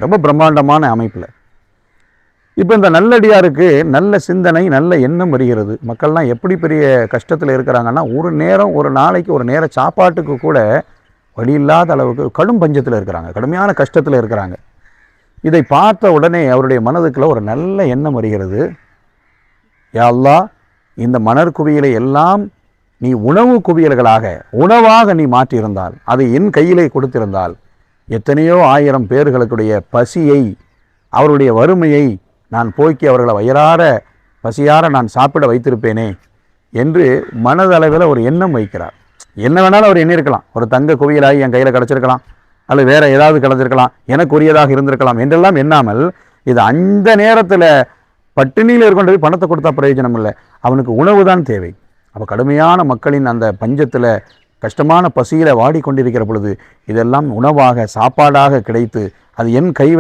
ரொம்ப பிரம்மாண்டமான அமைப்பில். இப்போ இந்த நல்லடியாருக்கு நல்ல சிந்தனை, நல்ல எண்ணம் வருகிறது. மக்கள்லாம் எப்படி பெரிய கஷ்டத்தில் இருக்கிறாங்கன்னா, ஒரு நேரம், ஒரு நாளைக்கு ஒரு நேர சாப்பாட்டுக்கு கூட வழி இல்லாத அளவுக்கு கடும் பஞ்சத்தில் இருக்கிறாங்க, கடுமையான கஷ்டத்தில் இருக்கிறாங்க. இதை பார்த்த உடனே அவருடைய மனதுக்குள்ள ஒரு நல்ல எண்ணம் வருகிறது. யா அல்லாஹ், இந்த மணற் குவியலை எல்லாம் நீ உணவு குவியல்களாக, உணவாக நீ மாற்றியிருந்தால், அதை என் கையிலே கொடுத்திருந்தால், எத்தனையோ ஆயிரம் பேர்களுடைய பசியை, அவருடைய வறுமையை நான் போக்கி அவர்களை வயிறார பசியார நான் சாப்பிட வைத்திருப்பேனே என்று மனதளவில் ஒரு எண்ணம் வைக்கிறார். என்ன வேணாலும் அவர் எண்ணிருக்கலாம். ஒரு தங்க குவியலாகி என் கையில் கிடச்சிருக்கலாம், அல்லது வேற ஏதாவது கிடச்சிருக்கலாம், எனக்கு உரியதாக இருந்திருக்கலாம் என்றெல்லாம் எண்ணாமல், இது அந்த நேரத்தில் பட்டினியில் இருக்கின்ற பணத்தை கொடுத்தா பிரயோஜனம் இல்லை, அவனுக்கு உணவு தான் தேவை. அப்போ கடுமையான மக்களின் அந்த பஞ்சத்தில், கஷ்டமான பசியில் வாடிக்கொண்டிருக்கிற பொழுது இதெல்லாம் உணவாக, சாப்பாடாக கிடைத்து அது என் கை